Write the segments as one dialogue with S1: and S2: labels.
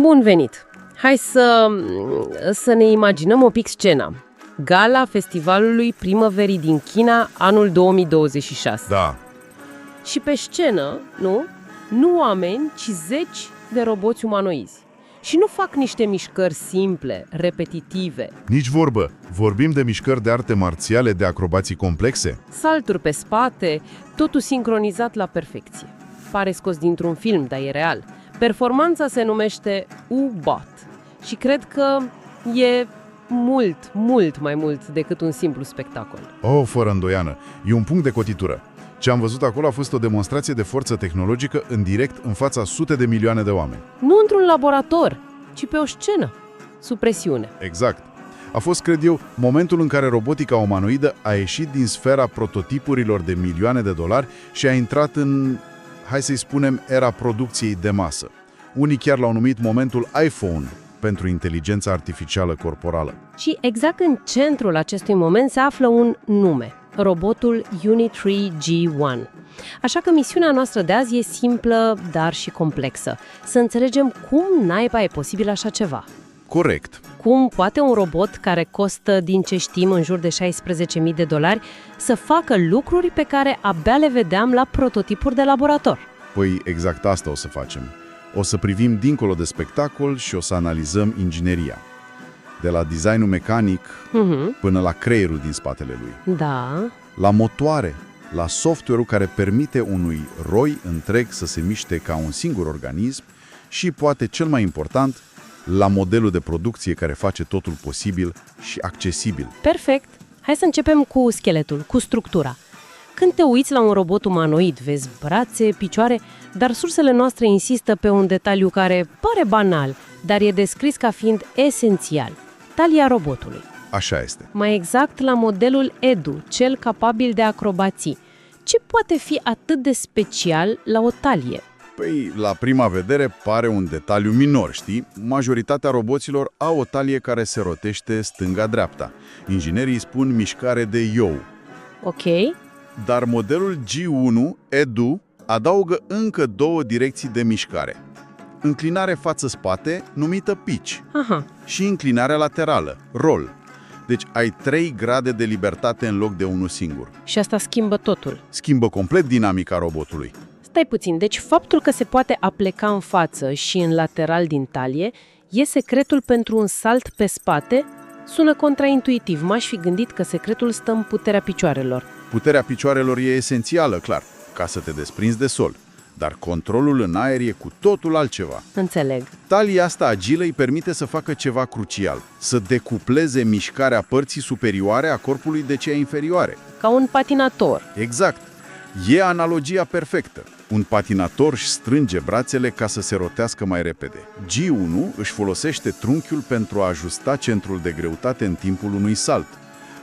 S1: Bun venit! Hai să ne imaginăm un pic scena. Gala Festivalului Primăverii din China, anul 2026.
S2: Da,
S1: Și pe scenă, nu oameni, ci zeci de roboți umanoizi. Și nu fac niște mișcări simple, repetitive,
S2: nici vorbă. Vorbim de mișcări de arte marțiale, de acrobații complexe.
S1: salturi pe spate, totul sincronizat la perfecție. Pare scos dintr-un film, dar e real. Performanța se numește U-Bot și cred că e mult mai mult decât un simplu spectacol.
S2: Oh, fără îndoială. E un punct de cotitură. Ce am văzut acolo a fost o demonstrație de forță tehnologică în direct în fața sute de milioane de oameni.
S1: Nu într-un laborator, ci pe o scenă, sub presiune.
S2: Exact. A fost, cred eu, momentul în care robotica umanoidă a ieșit din sfera prototipurilor de milioane de dolari și a intrat în, hai să-i spunem, era producției de masă. Unii chiar l-au numit momentul iPhone pentru inteligența artificială corporală.
S1: Și exact în centrul acestui moment se află un nume, robotul Uni-3 G1. Așa că misiunea noastră de azi e simplă, dar și complexă. Să înțelegem cum naiba e posibil așa ceva.
S2: Corect.
S1: Cum poate un robot care costă, din ce știm, în jur de $16.000 să facă lucruri pe care abia le vedeam la prototipuri de laborator?
S2: Păi exact asta o să facem. O să privim dincolo de spectacol și o să analizăm ingineria. De la designul mecanic până la creierul din spatele lui.
S1: Da,
S2: La motoare, la software-ul care permite unui roi întreg să se miște ca un singur organism și, poate cel mai important, la modelul de producție care face totul posibil și accesibil.
S1: perfect. Hai să începem cu scheletul, cu structura. Când te uiți la un robot umanoid, vezi brațe, picioare, dar sursele noastre insistă pe un detaliu care pare banal, dar e descris ca fiind esențial: talia robotului.
S2: Așa este.
S1: Mai exact, la modelul Edu, cel capabil de acrobații. Ce poate fi atât de special la o talie?
S2: Păi, la prima vedere pare un detaliu minor, știi? Majoritatea roboților au o talie care se rotește stânga-dreapta. Inginerii spun mișcare de iou.
S1: Ok,
S2: Dar modelul G1 Edu adaugă încă două direcții de mișcare. Înclinare față-spate, numită pitch,
S1: aha,
S2: și înclinarea laterală, roll. Deci ai 3 grade de libertate în loc de unul singur.
S1: și asta schimbă totul.
S2: Schimbă complet dinamica robotului.
S1: Stai puțin, deci faptul că se poate apleca în față și în lateral din talie e secretul pentru un salt pe spate? Sună contraintuitiv, m-aș fi gândit că secretul stă în puterea picioarelor.
S2: Puterea picioarelor e esențială, clar, ca să te desprinzi de sol. Dar controlul în aer e cu totul altceva.
S1: Înțeleg.
S2: Talia asta agilă îi permite să facă ceva crucial, să decupleze mișcarea părții superioare a corpului de cea inferioare.
S1: Ca un patinator.
S2: Exact. E analogia perfectă. Un patinator își strânge brațele ca să se rotească mai repede. G1 își folosește trunchiul pentru a ajusta centrul de greutate în timpul unui salt.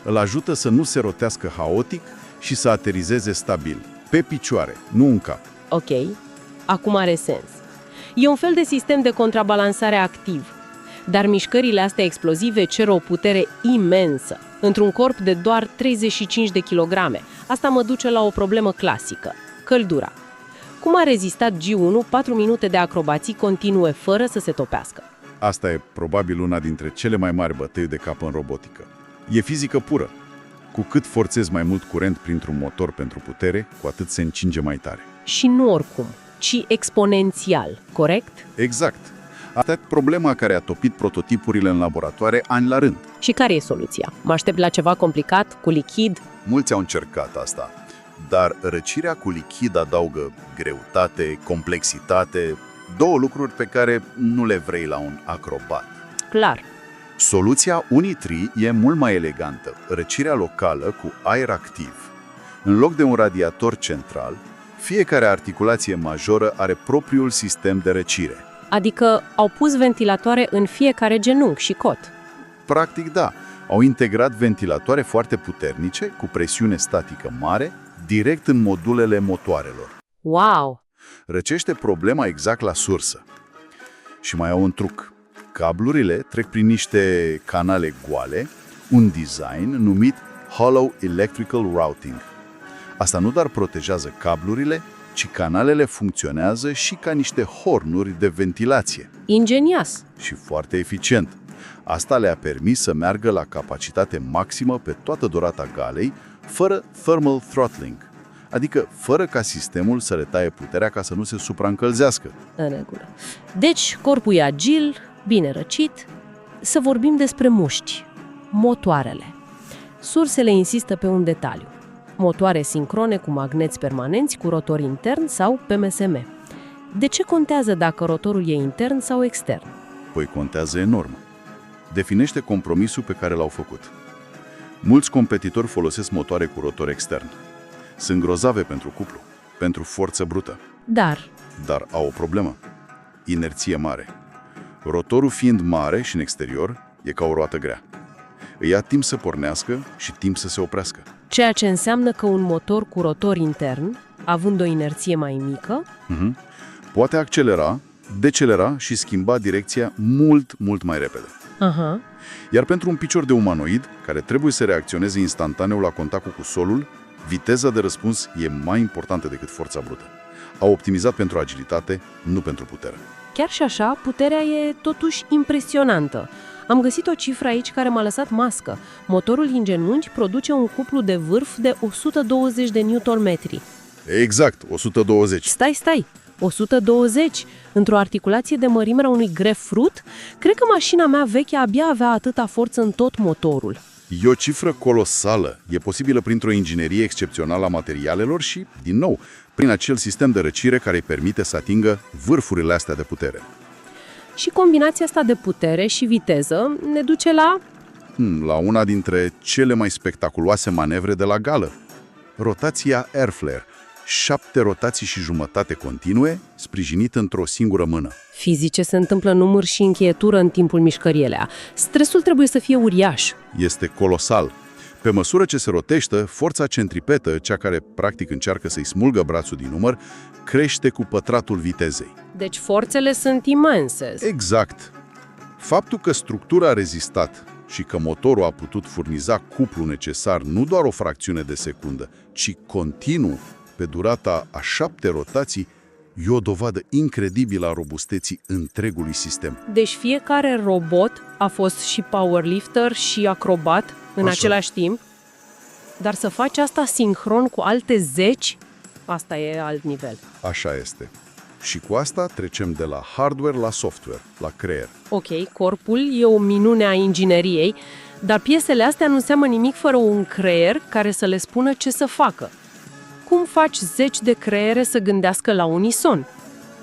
S2: Îl ajută să nu se rotească haotic și să aterizeze stabil, pe picioare, nu în cap.
S1: Ok, acum are sens. E un fel de sistem de contrabalansare activ. Dar mișcările astea explozive cer o putere imensă, într-un corp de doar 35 de kilograme. Asta mă duce la o problemă clasică: căldura. Cum a rezistat G1 4 minute de acrobații continue fără să se topească?
S2: Asta e probabil una dintre cele mai mari bătăi de cap în robotică. E fizică pură. Cu cât forțezi mai mult curent printr-un motor pentru putere, cu atât se încinge mai tare.
S1: Și nu oricum, ci exponențial, corect?
S2: Exact. Asta e problema care a topit prototipurile în laboratoare ani la rând.
S1: Și care e soluția? Mă aștept la ceva complicat, cu lichid?
S2: Mulți au încercat asta, dar răcirea cu lichid adaugă greutate, complexitate, două lucruri pe care nu le vrei la un acrobat.
S1: Clar.
S2: Soluția Uni-3 e mult mai elegantă, răcirea locală cu aer activ. În loc de un radiator central, fiecare articulație majoră are propriul sistem de răcire.
S1: Adică au pus ventilatoare în fiecare genunchi și cot.
S2: Practic, da, au integrat ventilatoare foarte puternice, cu presiune statică mare, direct în modulele motoarelor.
S1: Wow!
S2: Răcește problema exact la sursă. Și mai au un truc. Cablurile trec prin niște canale goale, un design numit Hollow Electrical Routing. Asta nu doar protejează cablurile, ci canalele funcționează și ca niște hornuri de ventilație.
S1: Ingenios!
S2: Și foarte eficient. Asta le-a permis să meargă la capacitate maximă pe toată durata galei, fără thermal throttling, adică fără ca sistemul să le taie puterea ca să nu se supraîncălzească.
S1: În regulă. Deci, corpul e agil, bine răcit. Să vorbim despre mușchi, motoarele. Sursele insistă pe un detaliu. Motoare sincrone cu magneți permanenți, cu rotor intern sau PMSM. De ce contează dacă rotorul e intern sau extern?
S2: Păi contează enorm. Definește compromisul pe care l-au făcut. Mulți competitori folosesc motoare cu rotor extern. Sunt grozave pentru cuplu, pentru forță brută. Dar au o problemă. Inerție mare. Rotorul fiind mare și în exterior, e ca o roată grea. Îi ia timp să pornească și timp să se oprească.
S1: Ceea ce înseamnă că un motor cu rotor intern, având o inerție mai mică,
S2: poate accelera, decelera și schimba direcția mult mai repede. Iar pentru un picior de umanoid, care trebuie să reacționeze instantaneu la contactul cu solul, viteza de răspuns e mai importantă decât forța brută. Au optimizat pentru agilitate, nu pentru putere.
S1: chiar și așa, puterea e totuși impresionantă. Am găsit o cifră aici care m-a lăsat mască. Motorul din genunchi produce un cuplu de vârf de 120 de Nm.
S2: Exact, 120.
S1: Stai! 120? Într-o articulație de mărimea unui grapefruit? Cred că mașina mea veche abia avea atâta forță în tot motorul.
S2: E o cifră colosală. E posibilă printr-o inginerie excepțională a materialelor și, din nou, prin acel sistem de răcire care îi permite să atingă vârfurile astea de putere.
S1: Și combinația asta de putere și viteză ne duce
S2: La una dintre cele mai spectaculoase manevre de la gală. Rotația Airflare. 7 rotații și jumătate continue, sprijinit într-o singură mână.
S1: Fizice se întâmplă număr și încheietură în timpul mișcării alea. Stresul trebuie să fie uriaș.
S2: Este colosal. Pe măsură ce se rotește, forța centripetă, cea care practic încearcă să-i smulgă brațul din număr, crește cu pătratul vitezei.
S1: Deci forțele sunt imense.
S2: Exact. Faptul că structura a rezistat și că motorul a putut furniza cuplul necesar nu doar o fracțiune de secundă, ci continuu, pe durata a 7 rotații, e o dovadă incredibilă a robusteții întregului sistem.
S1: Deci fiecare robot a fost și powerlifter și acrobat în același timp, dar să faci asta sincron cu alte 10, asta e alt nivel.
S2: Așa este. Și cu asta trecem de la hardware la software, la creier.
S1: Ok, corpul e o minune a ingineriei, dar piesele astea nu seamănă nimic fără un creier care să le spună ce să facă. Cum faci 10 de creiere să gândească la unison?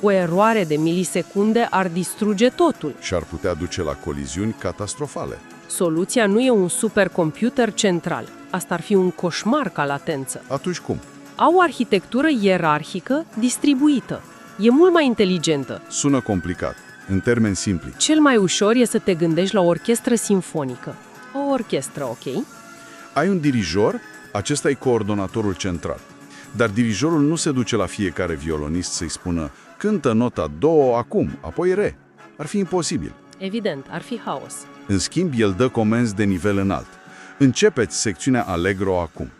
S1: O eroare de milisecunde ar distruge totul.
S2: Și ar putea duce la coliziuni catastrofale.
S1: Soluția nu e un supercomputer central. Asta ar fi un coșmar ca latență.
S2: Atunci cum?
S1: Au o arhitectură ierarhică distribuită. E mult mai inteligentă.
S2: Sună complicat. În termeni simpli.
S1: Cel mai ușor e să te gândești la o orchestră simfonică. O orchestră, ok?
S2: Ai un dirijor, acesta e coordonatorul central. Dar dirijorul nu se duce la fiecare violonist să-i spună cântă nota do acum, apoi re. Ar fi imposibil.
S1: Evident, ar fi haos.
S2: În schimb, el dă comenzi de nivel înalt. Începeți secțiunea Allegro acum.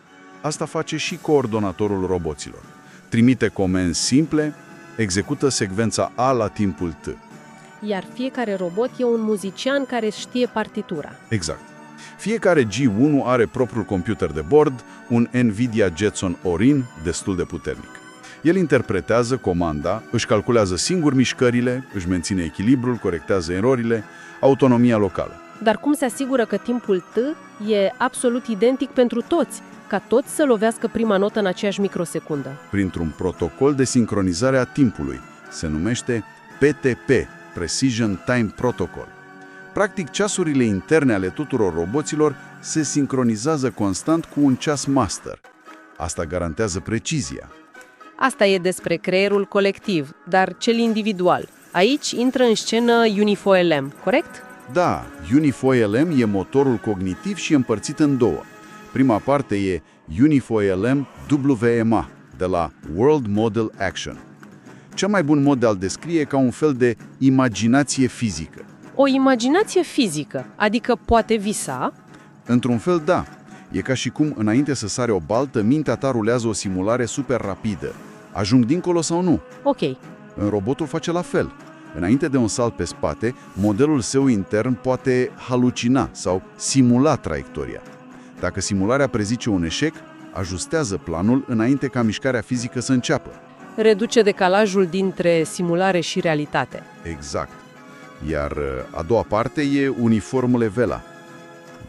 S2: Asta face și coordonatorul roboților. Trimite comenzi simple, execută secvența A la timpul T.
S1: Iar fiecare robot e un muzician care știe partitura.
S2: Exact. Fiecare G1 are propriul computer de bord, un NVIDIA Jetson Orin destul de puternic. El interpretează comanda, își calculează singur mișcările, își menține echilibrul, corectează erorile, autonomia locală.
S1: Dar cum se asigură că timpul T e absolut identic pentru toți, ca toți să lovească prima notă în aceeași microsecundă?
S2: Printr-un protocol de sincronizare a timpului. Se numește PTP, Precision Time Protocol. Practic, ceasurile interne ale tuturor roboților se sincronizează constant cu un ceas master. Asta garantează precizia.
S1: Asta e despre creierul colectiv, dar cel individual. Aici intră în scenă UniFoLM, corect?
S2: Da, UniFoLM e motorul cognitiv și e împărțit în două. Prima parte e UniFoLM WMA, de la World Model Action. Cel mai bun mod de a-l descrie ca un fel de imaginație fizică.
S1: O imaginație fizică, adică poate visa?
S2: Într-un fel, da. E ca și cum, înainte să sare o baltă, mintea ta rulează o simulare super rapidă. Ajung dincolo sau nu?
S1: Ok.
S2: Robotul face la fel. Înainte de un salt pe spate, modelul său intern poate halucina sau simula traiectoria. Dacă simularea prezice un eșec, ajustează planul înainte ca mișcarea fizică să înceapă.
S1: Reduce decalajul dintre simulare și realitate.
S2: Exact. Iar a doua parte e uniformele VELA.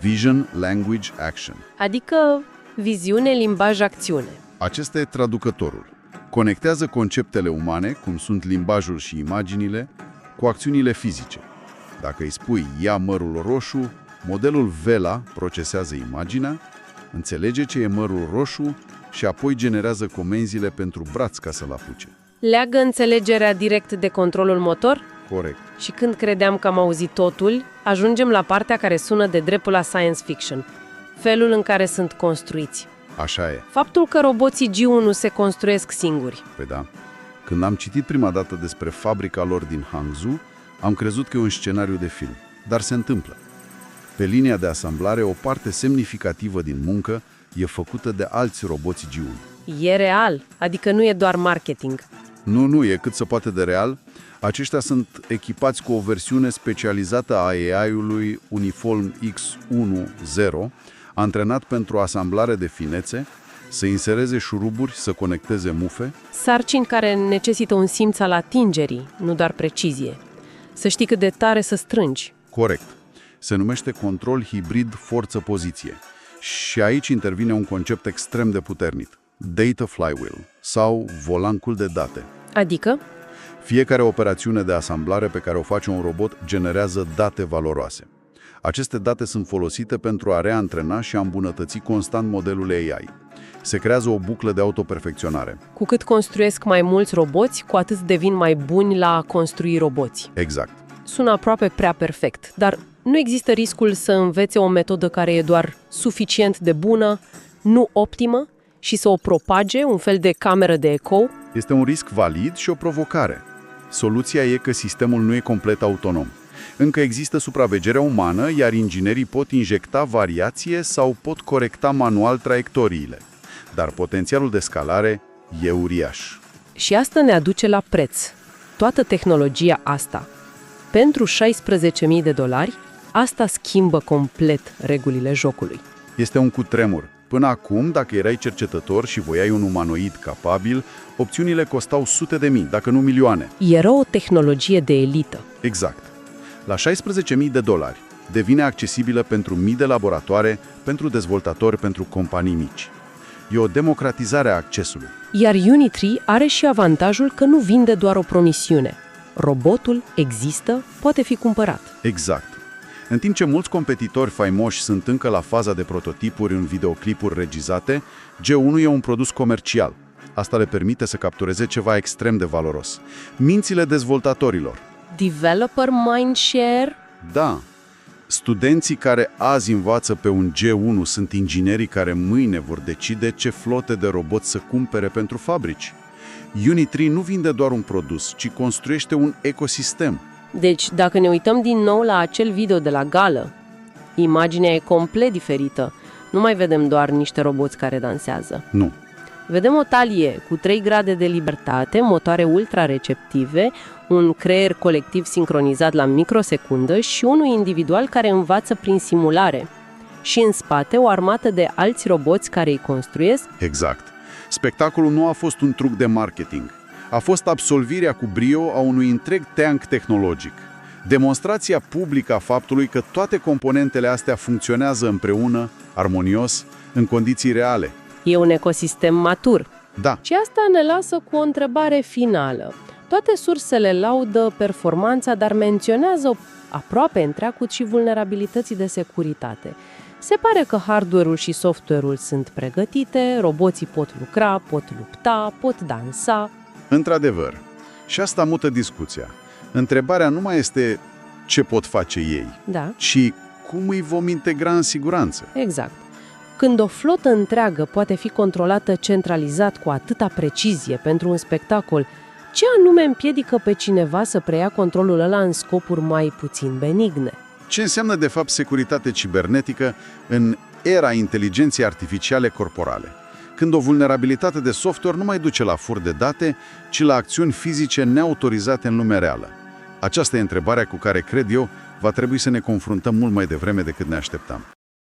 S2: Vision, Language, Action.
S1: Adică viziune, limbaj, acțiune.
S2: Acesta e traducătorul. Conectează conceptele umane, cum sunt limbajul și imaginile, cu acțiunile fizice. Dacă îi spui ia mărul roșu, modelul VELA procesează imaginea, înțelege ce e mărul roșu și apoi generează comenzile pentru braț ca să-l apuce.
S1: Leagă înțelegerea direct de controlul motor?
S2: Corect.
S1: Și când credeam că am auzit totul, ajungem la partea care sună de dreptul la science fiction. Felul în care sunt construiți.
S2: Așa e.
S1: Faptul că roboții G1 se construiesc singuri.
S2: Păi da. Când am citit prima dată despre fabrica lor din Hangzhou, am crezut că e un scenariu de film. Dar se întâmplă. Pe linia de asamblare, o parte semnificativă din muncă e făcută de alți roboți G1.
S1: E real, adică nu e doar marketing.
S2: Nu, e cât se poate de real. Aceștia sunt echipați cu o versiune specializată a AI-ului Uniform X1.0, antrenat pentru asamblare de finețe, să insereze șuruburi, să conecteze mufe.
S1: Sarcini care necesită un simț al atingerii, nu doar precizie. Să știi cât de tare să strângi.
S2: Corect. Se numește control hibrid forță-poziție. Și aici intervine un concept extrem de puternic. Data flywheel sau volancul de date.
S1: Adică?
S2: Fiecare operațiune de asamblare pe care o face un robot generează date valoroase. Aceste date sunt folosite pentru a reantrena și a îmbunătăți constant modelul AI. Se creează o buclă de autoperfecționare.
S1: Cu cât construiesc mai mulți roboți, cu atât devin mai buni la a construi roboți.
S2: Exact.
S1: Sună aproape prea perfect, dar nu există riscul să învețe o metodă care e doar suficient de bună, nu optimă, și să o propage, un fel de cameră de ecou?
S2: Este un risc valid și o provocare. Soluția e că sistemul nu e complet autonom. Încă există supravegherea umană, iar inginerii pot injecta variație sau pot corecta manual traiectoriile. Dar potențialul de scalare e uriaș.
S1: Și asta ne aduce la preț. Toată tehnologia asta. Pentru $16.000, asta schimbă complet regulile jocului.
S2: Este un cutremur. Până acum, dacă erai cercetător și voiai un umanoid capabil, opțiunile costau sute de mii, dacă nu milioane.
S1: Era o tehnologie de elită.
S2: Exact. La $16.000 devine accesibilă pentru mii de laboratoare, pentru dezvoltatori, pentru companii mici. E o democratizare a accesului.
S1: Iar Unitree are și avantajul că nu vinde doar o promisiune. Robotul există, poate fi cumpărat.
S2: Exact. În timp ce mulți competitori faimoși sunt încă la faza de prototipuri în videoclipuri regizate, G1 e un produs comercial. Asta le permite să captureze ceva extrem de valoros. Mințile dezvoltatorilor.
S1: Developer mindshare?
S2: Da. Studenții care azi învață pe un G1 sunt inginerii care mâine vor decide ce flote de roboți să cumpere pentru fabrici. Unitree nu vinde doar un produs, ci construiește un ecosistem.
S1: Deci, dacă ne uităm din nou la acel video de la gală, imaginea e complet diferită. Nu mai vedem doar niște roboți care dansează.
S2: Nu.
S1: Vedem o talie cu 3 grade de libertate, motoare ultra-receptive, un creier colectiv sincronizat la microsecundă și unul individual care învață prin simulare. Și în spate o armată de alți roboți care îi construiesc.
S2: Exact. Spectacolul nu a fost un truc de marketing. A fost absolvirea cu brio a unui întreg tank tehnologic. Demonstrația publică a faptului că toate componentele astea funcționează împreună, armonios, în condiții reale.
S1: E un ecosistem matur.
S2: Da.
S1: Și asta ne lasă cu o întrebare finală. Toate sursele laudă performanța, dar menționează aproape întreagut și vulnerabilității de securitate. Se pare că hardware-ul și software-ul sunt pregătite, roboții pot lucra, pot lupta, pot dansa.
S2: Într-adevăr. Și asta mută discuția. Întrebarea nu mai este ce pot face ei,
S1: Da,
S2: ci cum îi vom integra în siguranță.
S1: exact. Când o flotă întreagă poate fi controlată centralizat cu atâta precizie pentru un spectacol, ce anume împiedică pe cineva să preia controlul ăla în scopuri mai puțin benigne?
S2: Ce înseamnă de fapt securitate cibernetică în era inteligenței artificiale corporale? când o vulnerabilitate de software nu mai duce la furt de date, ci la acțiuni fizice neautorizate în lumea reală? Aceasta e întrebarea cu care, cred eu, va trebui să ne confruntăm mult mai devreme decât ne așteptam.